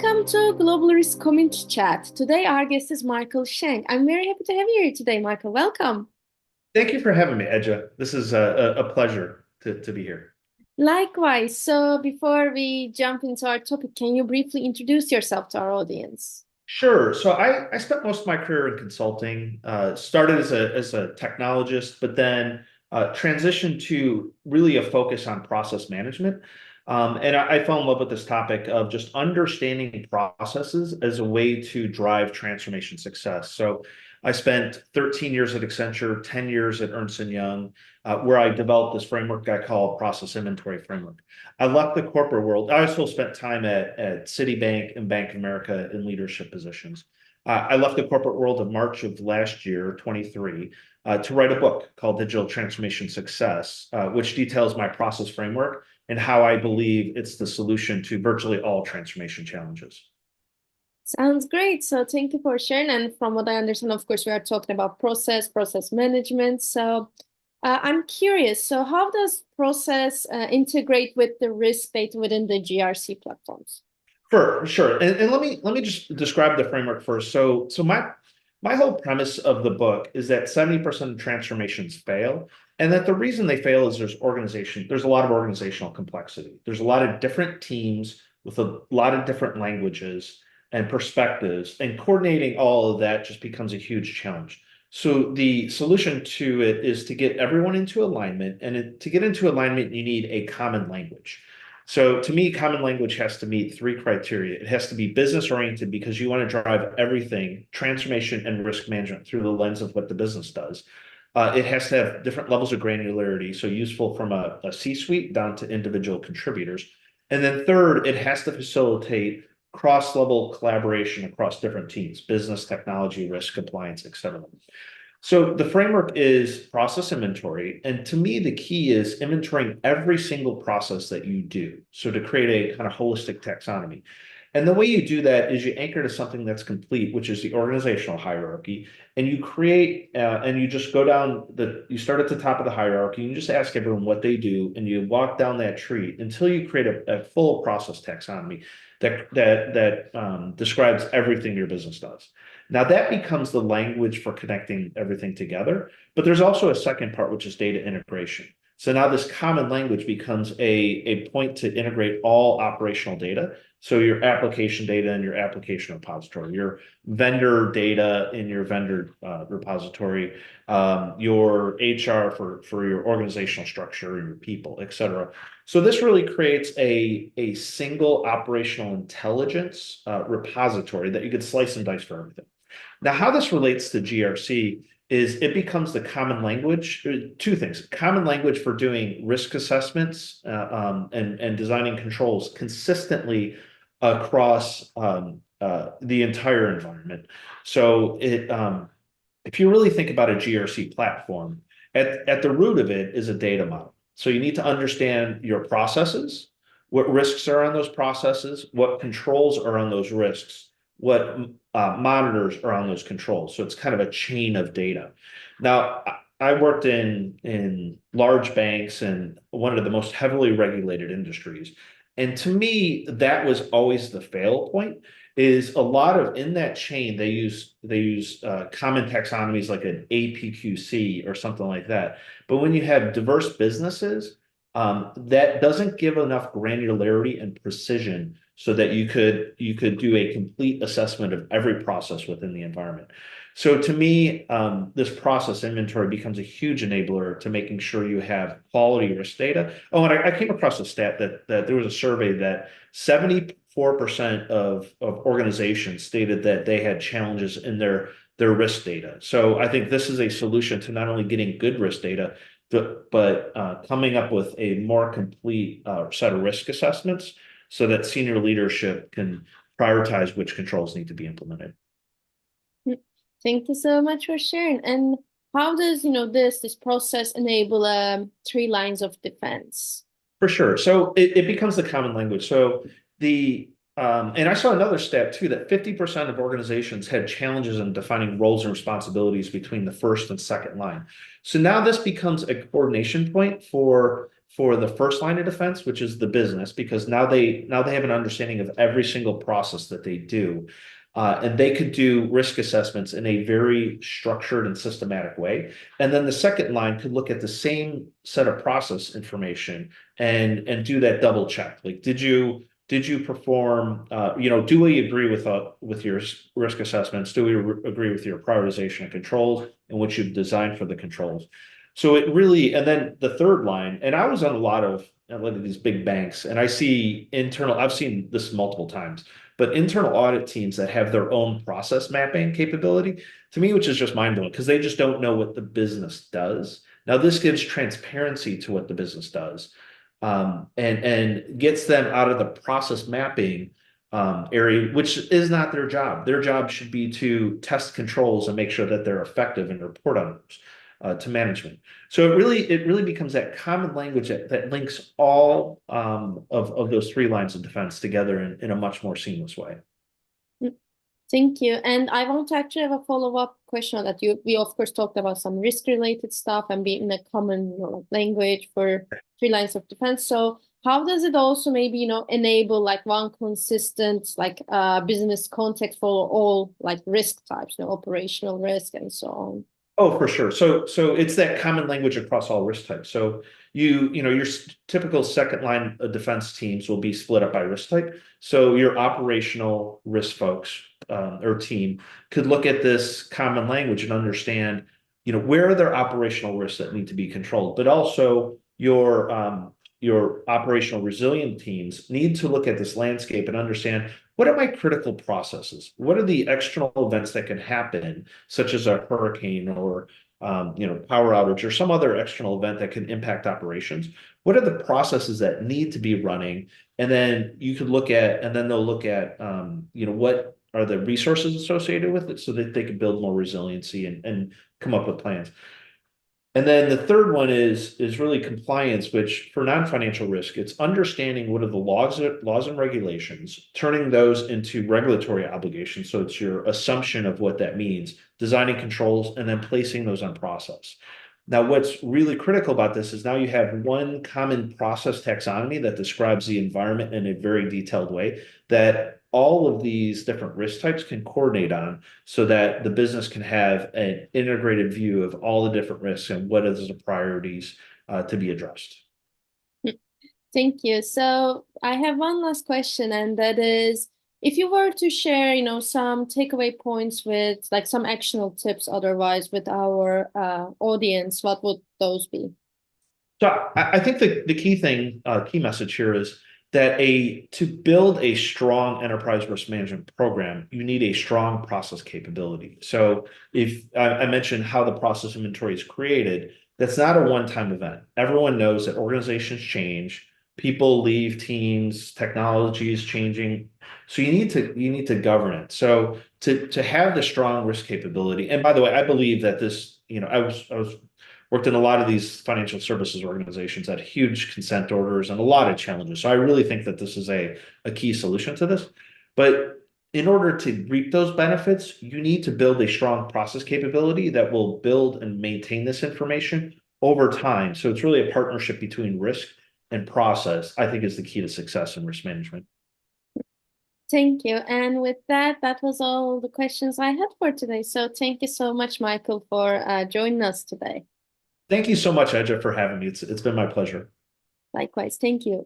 Welcome to Global Risk Community Chat. Today, our guest is Michael Schank. I'm very happy to have you here today, Michael. Welcome. Thank you for having me, Edja. This is a pleasure to be here. Likewise. So, before we jump into our topic, can you briefly introduce yourself to our audience? Sure. So I spent most of my career in consulting. Started as a technologist, but then transitioned to really a focus on process management. And I fell in love with this topic of just understanding processes as a way to drive transformation success. So I spent 13 years at Accenture, 10 years at Ernst& Young, where I developed this framework I call process inventory framework. I left the corporate world. I also spent time at Citibank and Bank of America in leadership positions. I left the corporate world in March of last year, 23, to write a book called Digital Transformation Success, which details my process framework and how I believe it's the solution to virtually all transformation challenges. Sounds great. So, thank you for sharing. And from what I understand, of course, we are talking about process management. So, I'm curious. So, how does process integrate with the risk data within the GRC platforms? For sure. And let me just describe the framework first. So my whole premise of the book is that 70% of transformations fail, and that the reason they fail is there's a lot of organizational complexity. There's a lot of different teams with a lot of different languages and perspectives, and coordinating all of that just becomes a huge challenge. So the solution to it is to get everyone into alignment, and to get into alignment, you need a common language. So to me, common language has to meet three criteria. It has to be business oriented because you want to drive everything, transformation and risk management, through the lens of what the business does. It has to have different levels of granularity, so useful from a C-suite down to individual contributors. And then third, it has to facilitate cross-level collaboration across different teams, business, technology, risk, compliance, et cetera. So the framework is process inventory. And to me, the key is inventorying every single process that you do. So to create a kind of holistic taxonomy. And the way you do that is you anchor to something that's complete, which is the organizational hierarchy. And you create, and you just go down you start at the top of the hierarchy, and you just ask everyone what they do, and you walk down that tree until you create a full process taxonomy that describes everything your business does. Now that becomes the language for connecting everything together, but there's also a second part, which is data integration. So now this common language becomes a point to integrate all operational data. So your application data in your application repository, your vendor data in your vendor repository, your HR for your organizational structure and your people, et cetera. So this really creates a single operational intelligence repository that you could slice and dice for everything. Now, how this relates to GRC is it becomes the common language. Two things: common language for doing risk assessments and designing controls consistently across the entire environment. So if you really think about a GRC platform, at the root of it is a data model. So you need to understand your processes, what risks are on those processes, what controls are on those risks, what monitors are on those controls. So it's kind of a chain of data. Now, I worked in large banks and one of the most heavily regulated industries. And to me, that was always the fail point. Is a lot of in that chain they use common taxonomies like an APQC or something like that. But when you have diverse businesses, that doesn't give enough granularity and precision so that you could do a complete assessment of every process within the environment. So to me, this process inventory becomes a huge enabler to making sure you have quality risk data. Oh, and I came across a stat that there was a survey that 74% of organizations stated that they had challenges in their risk data. So I think this is a solution to not only getting good risk data, but coming up with a more complete set of risk assessments so that senior leadership can prioritize which controls need to be implemented. Thank you so much for sharing. And how does, this process enable three lines of defense? For sure. So it becomes the common language. So and I saw another stat too that 50% of organizations had challenges in defining roles and responsibilities between the first and second line. So now this becomes a coordination point for for the first line of defense, which is the business, because now they have an understanding of every single process that they do. And they could do risk assessments in a very structured and systematic way. And then the second line could look at the same set of process information and do that double check. Like, did you perform, do we agree with your risk assessments? Do we agree with your prioritization and controls in which you've designed for the controls? So it really, and then the third line, and I was on a lot of these big banks, and I've seen this multiple times, but internal audit teams that have their own process mapping capability, to me, which is just mind blowing because they just don't know what the business does. Now, this gives transparency to what the business does, and gets them out of the process mapping area, which is not their job. Their job should be to test controls and make sure that they're effective and report on those to management. So it really becomes that common language that links all of those three lines of defense together in a much more seamless way. Thank you. And I want to actually have a follow-up question on that. We of course talked about some risk-related stuff and being a common, like language for three lines of defense. So how does it also maybe, enable like one consistent like business context for all like risk types, operational risk and so on? Oh, for sure. So it's that common language across all risk types. So your typical second line of defense teams will be split up by risk type. So your operational risk folks or team could look at this common language and understand, where are there operational risks that need to be controlled, but also your operational resilient teams need to look at this landscape and understand what are my critical processes? What are the external events that can happen, such as a hurricane or power outage or some other external event that can impact operations? What are the processes that need to be running? And then they'll look at what are the resources associated with it so that they can build more resiliency and come up with plans. And then the third one is really compliance, which for non-financial risk, it's understanding what are the laws and regulations, turning those into regulatory obligations. So it's your assumption of what that means, designing controls, and then placing those on process. Now, what's really critical about this is now you have one common process taxonomy that describes the environment in a very detailed way that all of these different risk types can coordinate on so that the business can have an integrated view of all the different risks and what is the priorities to be addressed. Thank you. So I have one last question, and that is, if you were to share, some takeaway points with like some actionable tips otherwise with our audience, what would those be? So I think the key message here is that to build a strong enterprise risk management program, you need a strong process capability. So if I mentioned how the process inventory is created, that's not a one-time event. Everyone knows that organizations change, people leave teams, technology is changing. So you need to govern it. So to have the strong risk capability, and by the way, I believe that this, I was worked in a lot of these financial services organizations that had huge consent orders and a lot of challenges. So I really think that this is a key solution to this. But in order to reap those benefits, you need to build a strong process capability that will build and maintain this information over time. So it's really a partnership between risk and process, I think, is the key to success in risk management. Thank you. And with that, that was all the questions I had for today. So thank you so much, Michael, for joining us today. Thank you so much, Edja, for having me. It's been my pleasure. Likewise. Thank you.